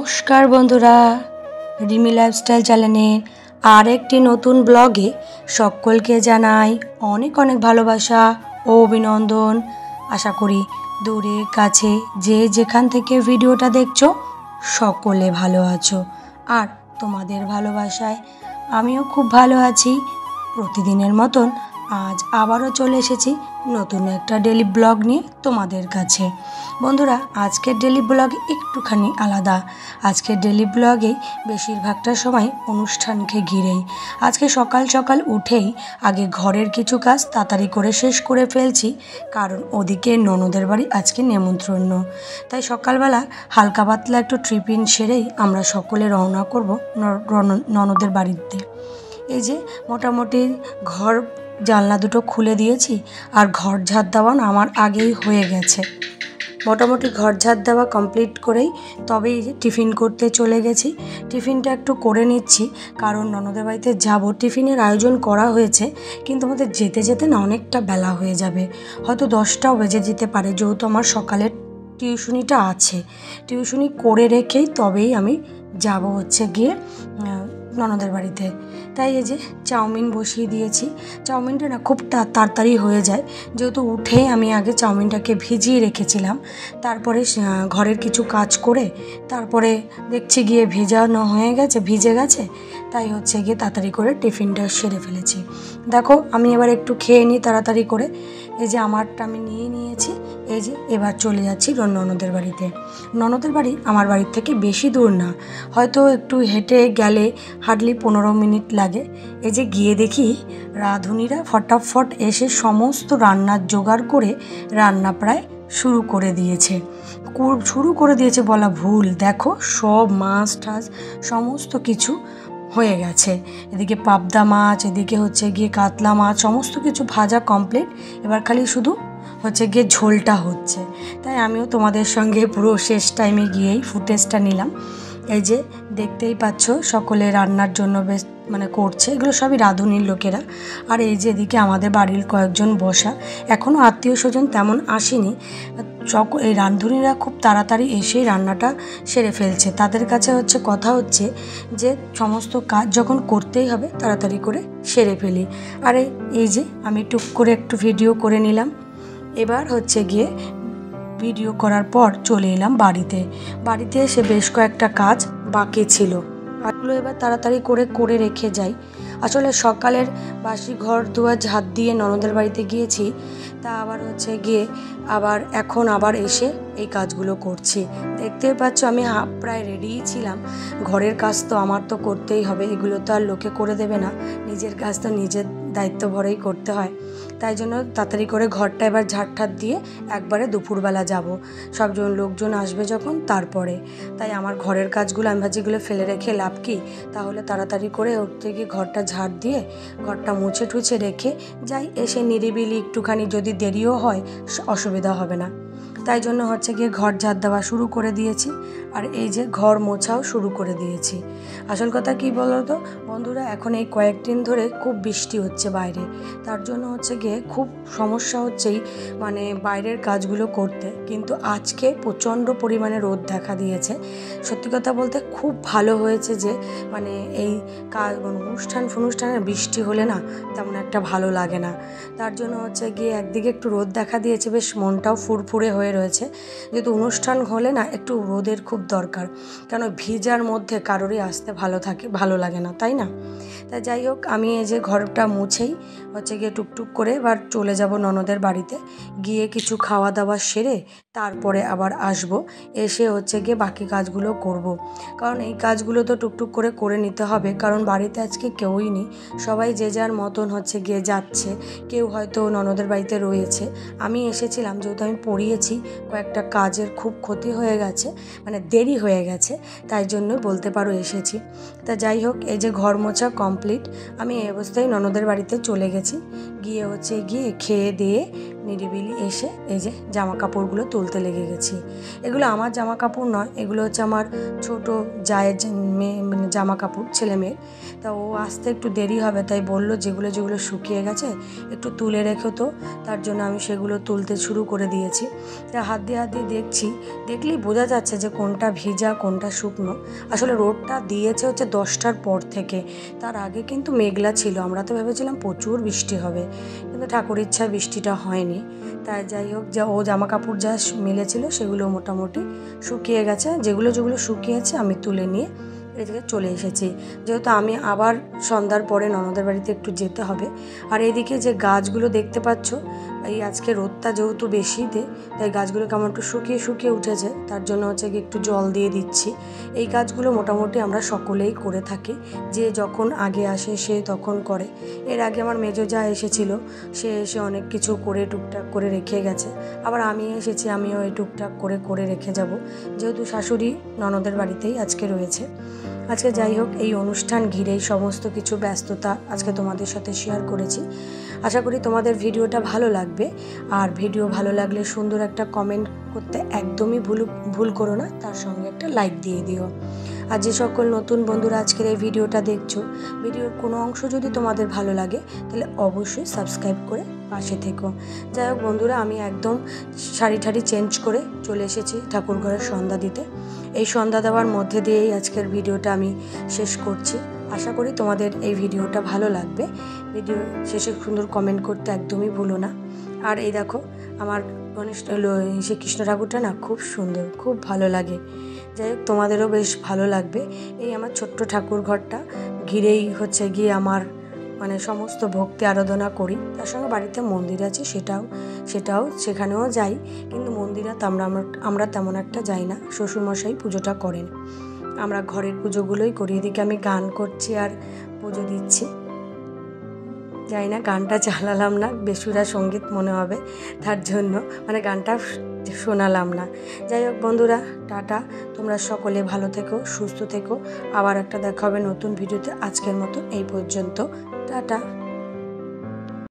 নমস্কার বন্ধুরা, রিমি লাইফস্টাইল চ্যানেলের আরেকটি নতুন ব্লগে সকলকে জানাই অনেক অনেক ভালোবাসা ও অভিনন্দন। আশা করি দূরে কাছে যে যেখান থেকে ভিডিওটা দেখছো সকলে ভালো আছো, আর তোমাদের ভালোবাসায় আমিও খুব ভালো আছি। প্রতিদিনের মতন আজ আবারও চলে এসেছি নতুন একটা ডেলি ব্লগ নিয়ে তোমাদের কাছে। বন্ধুরা, আজকের ডেলি ব্লগ একটুখানি আলাদা। আজকের ডেলি ব্লগে বেশিরভাগটা সময় অনুষ্ঠানকে ঘিরেই। আজকে সকাল সকাল উঠেই আগে ঘরের কিছু কাজ তাড়াতাড়ি করে শেষ করে ফেলছি, কারণ ওদিকে ননদের বাড়ি আজকে নেমন্ত্রণ। তাই সকালবেলা হালকা পাতলা একটু টিফিন সেরেই আমরা সকলে রওনা করব ননদের বাড়িতে। এই যে মোটামুটি ঘর জানলা দুটো খুলে দিয়েছি, আর ঘর ঝাড় দেওয়া আমার আগেই হয়ে গেছে। মোটামুটি ঘর ঝাড় দেওয়া কমপ্লিট করেই তবেই টিফিন করতে চলে গেছি। টিফিনটা একটু করে নিচ্ছি, কারণ ননদের বাড়িতে যাব। টিফিনের আয়োজন করা হয়েছে, কিন্তু আমাদের যেতে যেতে না অনেকটা বেলা হয়ে যাবে, হয়তো 10টাও বেজে যেতে পারে, যেহেতু আমার সকালের টিউশনিটা আছে। টিউশনি করে রেখেই তবেই আমি যাব হচ্ছে গিয়ে ননদের বাড়িতে। তাই এই যে চাউমিন বসিয়ে দিয়েছি। চাউমিনটা না খুব তাড়াতাড়ি হয়ে যায়, যেহেতু উঠে আমি আগে চাউমিনটাকে ভিজিয়ে রেখেছিলাম। তারপরে ঘরের কিছু কাজ করে তারপরে দেখছি গিয়ে ভেজানো হয়ে গেছে, ভিজে গেছে। তাই হচ্ছে গিয়ে তাড়াতাড়ি করে টিফিনটা সেরে ফেলেছি। দেখো, আমি এবার একটু খেয়ে নিই তাড়াতাড়ি করে। এই যে আমারটা আমি নিয়ে নিয়েছি। এই যে এবার চলে যাচ্ছি ননদের বাড়িতে। ননদের বাড়ি আমার বাড়ির থেকে বেশি দূর না, হয়তো একটু হেঁটে গেলে হার্ডলি 15 মিনিট লাগে। এই যে গিয়ে দেখি রাঁধুনিরা ফটাফট এসে সমস্ত রান্নার জোগাড় করে রান্না প্রায় শুরু করে দিয়েছে বলা ভুল। দেখো, সব মাছ টাছ সমস্ত কিছু হয়ে গেছে। এদিকে পাবদা মাছ, এদিকে হচ্ছে গিয়ে কাতলা মাছ, সমস্ত কিছু ভাজা কমপ্লিট। এবার খালি শুধু হচ্ছে গিয়ে ঝোলটা হচ্ছে। তাই আমিও তোমাদের সঙ্গে পুরো শেষ টাইমে গিয়েই ফুটেজটা নিলাম। এই যে দেখতেই পাচ্ছ সকলে রান্নার জন্য বেশ করছে, এগুলো সবই রাঁধুনির লোকেরা। আর এই যে এদিকে আমাদের বাড়ির কয়েকজন বসা, এখনও আত্মীয় স্বজন তেমন আসেনি। এই রাঁধুনিরা খুব তাড়াতাড়ি এসেই রান্নাটা সেরে ফেলছে। তাদের কাছে হচ্ছে কথা হচ্ছে যে সমস্ত কাজ যখন করতেই হবে তাড়াতাড়ি করে সেরে ফেলি। আর এই যে আমি টুক করে একটু ভিডিও করে নিলাম। এবার হচ্ছে গিয়ে ভিডিও করার পর চলে এলাম বাড়িতে এসে বেশ কয়েকটা কাজ বাকি ছিল, আরগুলো এবার তাড়াতাড়ি করে রেখে যাই। আসলে সকালের বাসি ঘর দুয়ার ঝাঁট দিয়ে ননদের বাড়িতে গিয়েছি, তা আবার হচ্ছে গিয়ে এখন এসে এই কাজগুলো করছি। দেখতেই পাচ্ছ আমি প্রায় রেডিই ছিলাম। ঘরের কাজ তো আমার তো করতেই হবে, এগুলো তো আর লোকে করে দেবে না, নিজের কাজ তো নিজের দায়িত্ব ভরেই করতে হয়। তাই জন্য তাড়াতাড়ি করে ঘরটা এবার ঝাড় দিয়ে একবারে দুপুরবেলা যাব, লোকজন আসবে যখন তারপরে। তাই আমার ঘরের কাজগুলো আমি ভাজিগুলো ফেলে রেখে লাভ কি, তাহলে তাড়াতাড়ি করে ওর থেকে ঘরটা ঝাড় দিয়ে ঘরটা মুছে টুছে রেখে যাই, এসে নিরিবিলি একটুখানি যদি দেরিও হয় অসুবিধা হবে না। তাই জন্য হচ্ছে গিয়ে ঘর ঝাড় দেওয়া শুরু করে দিয়েছি, আর এই যে ঘর মোছাও শুরু করে দিয়েছি। আসল কথা কি বলো তো বন্ধুরা, এখন এই কয়েকদিন ধরে খুব বৃষ্টি হচ্ছে বাইরে, তার জন্য হচ্ছে গিয়ে খুব সমস্যা হচ্ছেই বাইরের কাজগুলো করতে। কিন্তু আজকে প্রচণ্ড পরিমাণে রোদ দেখা দিয়েছে। সত্যি কথা বলতে খুব ভালো হয়েছে যে এই কাজ অনুষ্ঠানে বৃষ্টি হলে না তেমন একটা ভালো লাগে না। তার জন্য হচ্ছে গিয়ে একদিকে একটু রোদ দেখা দিয়েছে, বেশ মনটাও ফুরফুরে হয়ে রয়েছে। যেহেতু অনুষ্ঠান হলে না একটু রোদের খুব দরকার, কেন ভিজার মধ্যে কারোরই আসতে ভালো লাগে না, তাই না? তাই যাই হোক, আমি এই যে ঘরটা মুছেই হচ্ছে গিয়ে টুকটুক করে এবার চলে যাব ননদের বাড়িতে। গিয়ে কিছু খাওয়া দাওয়া সেরে তারপরে আবার আসব, এসে হচ্ছে গিয়ে বাকি কাজগুলো করব। কারণ এই কাজগুলো তো টুকটুক করে নিতে হবে, কারণ বাড়িতে আজকে কেউই নেই, সবাই যে যার মতন হচ্ছে গিয়ে যাচ্ছে। কেউ হয়তো ননদের বাড়িতে রয়েছে। আমি এসেছিলাম, যেহেতু আমি পড়িয়েছি, কয়েকটা কাজের খুব ক্ষতি হয়ে গেছে, দেরি হয়ে গেছে, তাই জন্য বলতে পারো এসেছি। তা যাই হোক, এই যে ঘর মোছা কমপ্লিট, আমি এই অবস্থায় ননদের বাড়িতে চলে গেছি। গিয়ে খেয়ে দিয়ে নিরিবিলি এসে এই যে জামা কাপড়গুলো তুলতে লেগে গেছি। এগুলো আমার জামা কাপড় নয়, এগুলো হচ্ছে আমার ছোট জায়ের মেয়ে মানে জামা কাপড়, ছেলে মেয়ের। তা ও আসতে একটু দেরি হবে, তাই বললো যেগুলো যেগুলো শুকিয়ে গেছে একটু তুলে রেখো। তো তার জন্য আমি সেগুলো তুলতে শুরু করে দিয়েছি। তা হাত দিয়ে দেখছি, দেখলেই বোঝা যাচ্ছে যে কোনটা ভিজা কোনটা শুকনো। আসলে রোদটা দিয়েছে হচ্ছে 10টার পর থেকে, তার আগে কিন্তু মেঘলা ছিল। আমরা তো ভেবেছিলাম প্রচুর বৃষ্টি হবে, কিন্তু ঠাকুর ইচ্ছায় বৃষ্টিটা হয়নি। তাই যাই হোক, যা ও জামা কাপড় যা মিলেছিল সেগুলো মোটামুটি শুকিয়ে গেছে। যেগুলো যেগুলো শুকিয়েছে আমি তুলে নিয়ে এদিকে চলে এসেছি, যেহেতু আমি আবার সন্ধ্যার পরে ননদের বাড়িতে একটু যেতে হবে। আর এদিকে যে গাছগুলো দেখতে পাচ্ছ, এই আজকে রোদটা যেহেতু বেশিতে, তাই গাছগুলো কেমন একটু শুকিয়ে শুকিয়ে উঠেছে, তার জন্য হচ্ছে কি একটু জল দিয়ে দিচ্ছি। এই কাজগুলো মোটামুটি আমরা সকলেই করে থাকি, যে যখন আগে আসে সে তখন করে। এর আগে আমার মেজো যা এসেছিল, সে এসে অনেক কিছু করে টুকটাক করে রেখে গেছে। আবার আমি এসেছি, আমিও এই টুকটাক করে রেখে যাব, যেহেতু শাশুড়ি ননদের বাড়িতেই আজকে রয়েছে। আজকে যাই হোক, এই অনুষ্ঠান ঘিরেই সমস্ত কিছু ব্যস্ততা আজকে তোমাদের সাথে শেয়ার করেছি। আশা করি তোমাদের ভিডিওটা ভালো লাগবে। আর ভিডিও ভালো লাগলে সুন্দর একটা কমেন্ট করতে একদমই ভুল করো না, তার সঙ্গে একটা লাইক দিয়ে দিও। আর যে সকল নতুন বন্ধুরা আজকের এই ভিডিওটা দেখছো, ভিডিওর কোনো অংশ যদি তোমাদের ভালো লাগে তাহলে অবশ্যই সাবস্ক্রাইব করে পাশে থেকো। যাই হোক বন্ধুরা, আমি একদম শাড়ি ঠাড়ি চেঞ্জ করে চলে এসেছি ঠাকুর ঘরের সন্ধ্যা দিতে। এই সন্ধ্যা দেওয়ার মধ্যে দিয়েই আজকের ভিডিওটা আমি শেষ করছি। আশা করি তোমাদের এই ভিডিওটা ভালো লাগবে। ভিডিও শেষে সুন্দর কমেন্ট করতে একদমই ভুলো না। আর এই দেখো, আমার গণেশ সে কৃষ্ণ ঠাকুরটা না খুব সুন্দর, খুব ভালো লাগে। যাই হোক, তোমাদেরও বেশ ভালো লাগবে। এই আমার ছোট্ট ঠাকুর ঘরটা ঘিরেই হচ্ছে গিয়ে আমার মানে সমস্ত ভক্তি আরাধনা করি। তার সঙ্গে বাড়িতে মন্দির আছে, সেটাও সেখানেও যাই, কিন্তু মন্দিরে তো আমরা তেমন একটা যাই না। শ্বশুরমশাই পুজোটা করেন, আমরা ঘরের পুজোগুলোই করি। এদিকে আমি গান করছি আর পুজো দিচ্ছি। যাই না, গানটা চালালাম না, বেসুরা সঙ্গীত মনে হবে, তার জন্য মানে গানটা শোনালাম না। যাই হোক বন্ধুরা, টাটা। তোমরা সকলে ভালো থেকো, সুস্থ থেকো। আবার একটা দেখা হবে নতুন ভিডিওতে। আজকের মতো এই পর্যন্ত, টাটা।